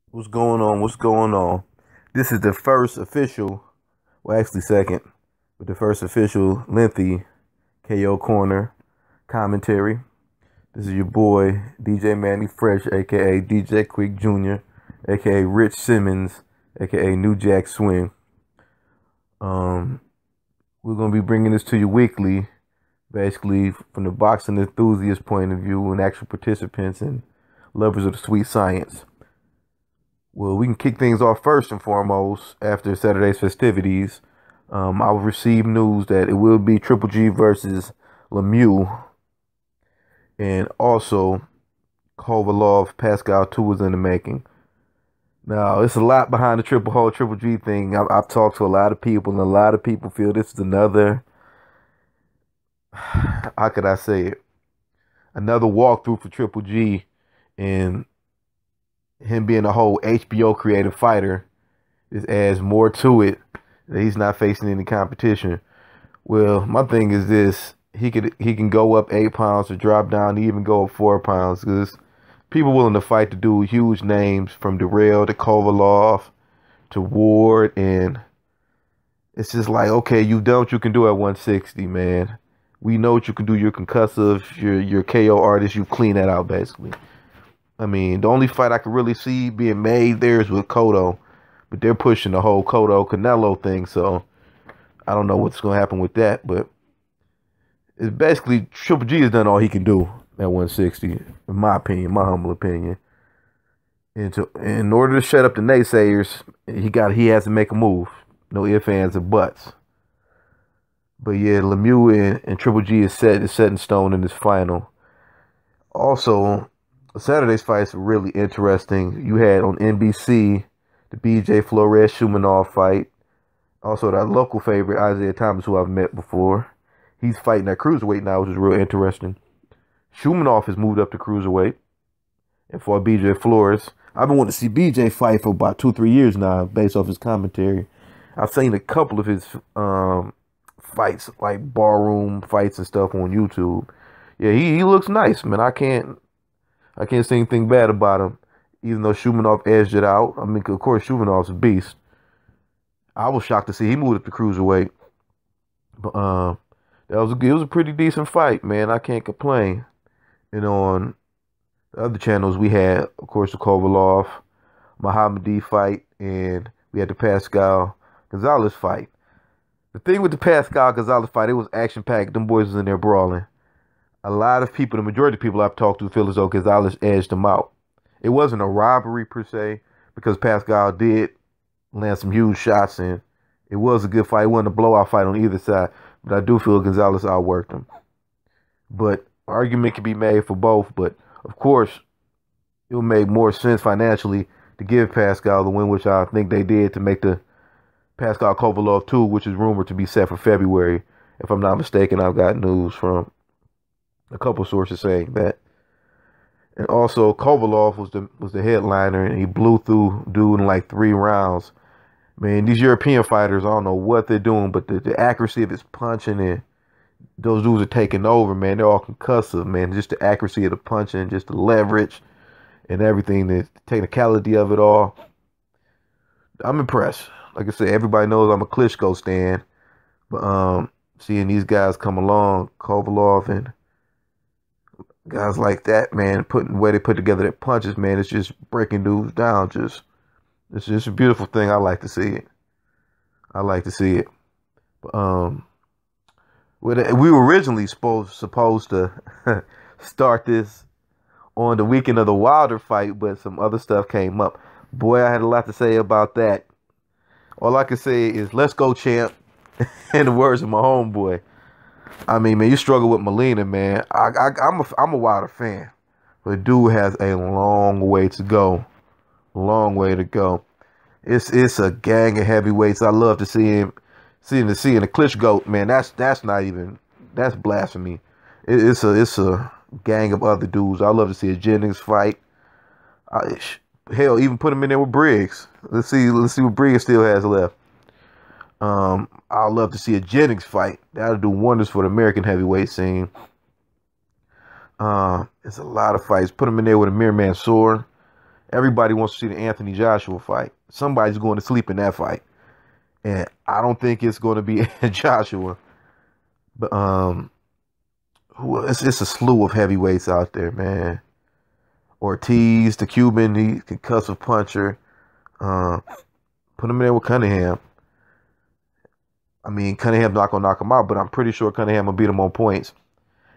What's going on? What's going on? This is the first official, well, actually second, but the first official lengthy KO Corner commentary. This is your boy, DJ Manny Fresh, aka DJ Quick Jr., aka Rich Simmons, aka New Jack Swing. Um, we're gonna be bringing this to you weekly, basically from the boxing enthusiast point of view and actual participants and lovers of the sweet science. Well, we can kick things off first and foremost after Saturday's festivities. I received news that it will be Triple G versus Lemieux, and also Kovalev Pascal 2 is in the making. Now, it's a lot behind the Triple G thing. I've talked to a lot of people, and a lot of people feel this is another, how could I say it? Another walkthrough for Triple G, and him being a whole HBO creative fighter. This adds more to it that he's not facing any competition. Well, my thing is this: he can go up 8 pounds or drop down, even go up 4 pounds. Because people willing to fight to do huge names from Darrell to Kovalev to Ward, and it's just like, okay, you've done what you can do at 160, man. We know what you can do. Your concussive, your KO artist, you clean that out basically. I mean, the only fight I could really see being made there is with Cotto, but they're pushing the whole Cotto Canelo thing, so I don't know what's going to happen with that. But it's basically Triple G has done all he can do at 160, in my opinion, my humble opinion. And in order to shut up the naysayers, he has to make a move. No ifs, ands, or buts. But yeah, Lemieux and Triple G is set in stone in this final. Also, Saturday's fights were really interesting. You had on NBC the BJ Flores Shumanov fight. Also, that local favorite, Isaiah Thomas, who I've met before. He's fighting at cruiserweight now, which is real interesting. Shumanov has moved up to cruiserweight and fought BJ Flores. I've been wanting to see BJ fight for about 2-3 years now, based off his commentary. I've seen a couple of his fights, like barroom fights and stuff on YouTube. Yeah, he looks nice, man. I can't say anything bad about him, even though Shumanov edged it out. I mean, of course, Shumanov's a beast. I was shocked to see he moved up to cruiserweight. But it was a pretty decent fight, man. I can't complain. And on the other channels, we had, of course, the Kovalev Muhammadi fight, and we had the Pascal Gonzalez fight. The thing with the Pascal Gonzalez fight, it was action packed. Them boys was in there brawling. A lot of people, the majority of people I've talked to, feel as though Gonzalez edged him out. It wasn't a robbery per se, because Pascal did land some huge shots in. It was a good fight. It wasn't a blowout fight on either side, but I do feel Gonzalez outworked him. But argument can be made for both, but of course, it would make more sense financially to give Pascal the win, which I think they did, to make the Pascal Kovalev 2, which is rumored to be set for February. If I'm not mistaken, I've got news from a couple sources saying that. And also, Kovalev was the headliner, and he blew through dude in like 3 rounds. Man, these European fighters, I don't know what they're doing, but the accuracy of his punching, and those dudes are taking over, man. They're all concussive, man. Just the accuracy of the punching, just the leverage and everything, the technicality of it all. I'm impressed. Like I said, everybody knows I'm a Klitschko stan, but seeing these guys come along, Kovalev and guys like that, man, putting the way they put together their punches, man, it's just breaking dudes down. It's just a beautiful thing. I like to see it. I like to see it. But we were originally supposed to start this on the weekend of the Wilder fight, but some other stuff came up. Boy, I had a lot to say about that. All I can say is, let's go, champ. In the words of my homeboy. I mean, man, you struggle with Molina, man. I'm a Wilder fan, but dude has a long way to go. Long way to go. It's a gang of heavyweights. I love to see him, seeing the Klitschko, man. That's blasphemy. It's a gang of other dudes. I love to see a Jennings fight. Hell, even put him in there with Briggs. Let's see what Briggs still has left. I'd love to see a Jennings fight. That'll do wonders for the American heavyweight scene. It's a lot of fights. Put him in there with Amir Mansour. Everybody wants to see the Anthony Joshua fight. Somebody's going to sleep in that fight. And I don't think it's going to be Joshua. But it's a slew of heavyweights out there, man. Ortiz, the Cuban, the concussive puncher. Put him in there with Cunningham. I mean, Cunningham's not going to knock him out, but I'm pretty sure Cunningham will beat him on points.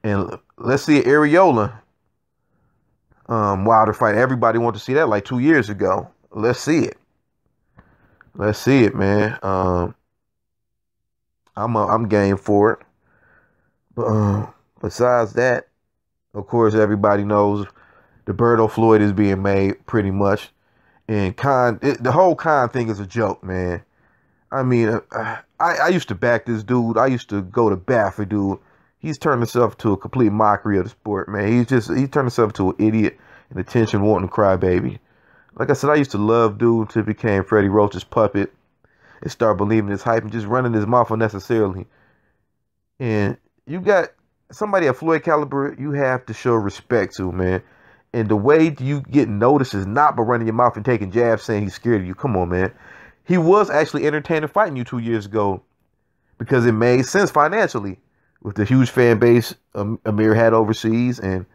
And let's see Areola Wilder fight. Everybody wanted to see that like 2 years ago. Let's see it. Let's see it, man. I'm game for it. But besides that, of course, everybody knows the Berto Floyd is being made pretty much. And the whole Khan thing is a joke, man. I mean, I used to back this dude. I used to go to bat for dude. He's turned himself to a complete mockery of the sport, man. He turned himself to an idiot and attention-wanting crybaby. Like I said, I used to love dude until he became Freddie Roach's puppet and started believing his hype and just running his mouth unnecessarily. And you got somebody at Floyd caliber, you have to show respect to, man. And the way you get noticed is not by running your mouth and taking jabs saying he's scared of you. Come on, man. He was actually entertaining fighting you 2 years ago because it made sense financially with the huge fan base Amir had overseas. And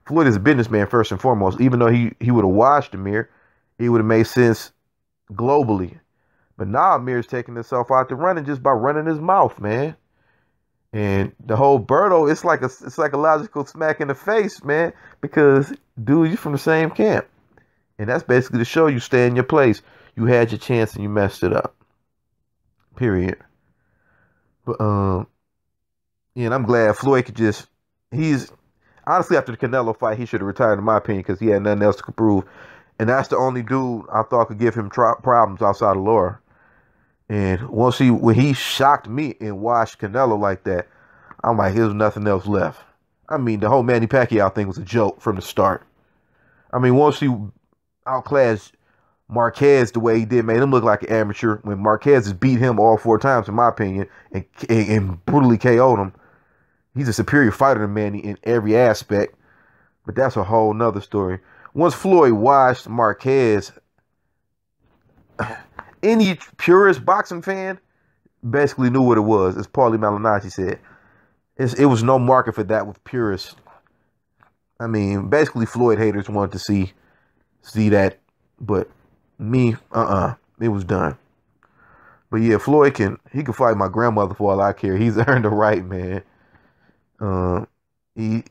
Floyd is a businessman first and foremost. Even though he would have watched Amir, it would have made sense globally. But now Amir's taking himself out to running just by running his mouth, man. And the whole Berto, it's like a logical smack in the face, man, because dude, you're from the same camp. And that's basically to show you stay in your place. You had your chance and you messed it up. Period. But yeah, and I'm glad Floyd could he's honestly, after the Canelo fight, he should have retired in my opinion because he had nothing else to prove. And that's the only dude I thought could give him problems outside of Laura. And when he shocked me and watched Canelo like that, I'm like, there's nothing else left. I mean, the whole Manny Pacquiao thing was a joke from the start. I mean, once he outclassed Marquez the way he did, made him look like an amateur. When Marquez has beat him all 4 times, in my opinion, and brutally KO'd him, he's a superior fighter than Manny in every aspect. But that's a whole nother story. Once Floyd watched Marquez, any purist boxing fan basically knew what it was. As Paulie Malignaggi said, it was no market for that with purists. I mean, basically Floyd haters wanted to see that, but me, it was done. But yeah, Floyd can fight my grandmother for all I care. He's earned the right, man. He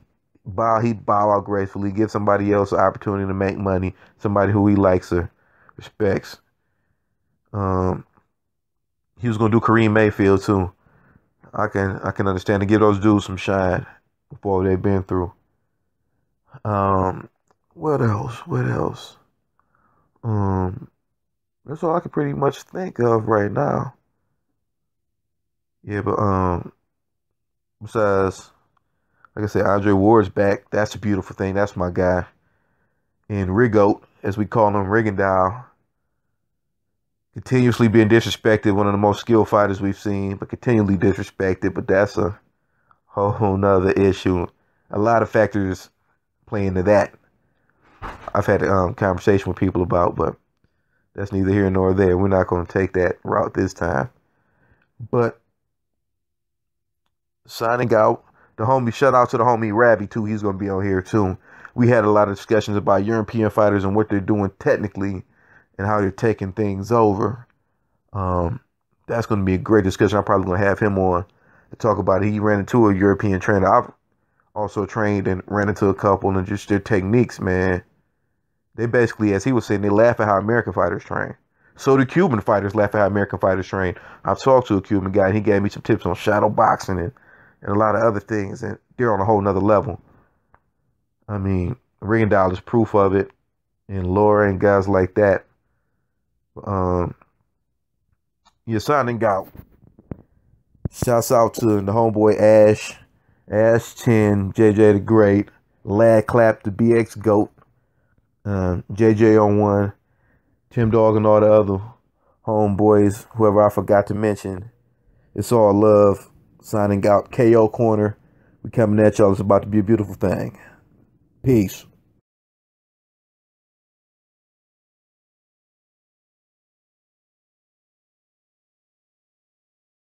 bow out gracefully, give somebody else an opportunity to make money, somebody who he likes or respects. He was gonna do Kareem Mayfield too. I can understand to give those dudes some shine before they've been through. What else? That's all I can pretty much think of right now. Yeah, but besides, like I said, Andre Ward's back. That's a beautiful thing. That's my guy. And Rigoat, as we call him, Rigondeaux, continuously being disrespected. One of the most skilled fighters we've seen, but continually disrespected. But that's a whole nother issue. A lot of factors play into that. I've had a conversation with people about, but that's neither here nor there. We're not going to take that route this time. But signing out, shout out to the homie Rabby too. He's going to be on here too. We had a lot of discussions about European fighters and what they're doing technically and how they're taking things over. That's going to be a great discussion. I'm probably going to have him on to talk about it. He ran into a European trainer. I've also trained and ran into a couple, and just their techniques, man. They basically, as he was saying, they laugh at how American fighters train. So do Cuban fighters laugh at how American fighters train. I've talked to a Cuban guy, and he gave me some tips on shadow boxing and a lot of other things, and they're on a whole nother level. I mean, Rigondeaux is proof of it, and Laura and guys like that. You're signing out. Shouts out to the homeboy Ash Chin, JJ the Great, Lad Clap, the BX Goat, JJ on one, Tim Dog, and all the other homeboys, whoever I forgot to mention. It's all love. Signing out. KO Corner. We coming at y'all. It's about to be a beautiful thing. Peace.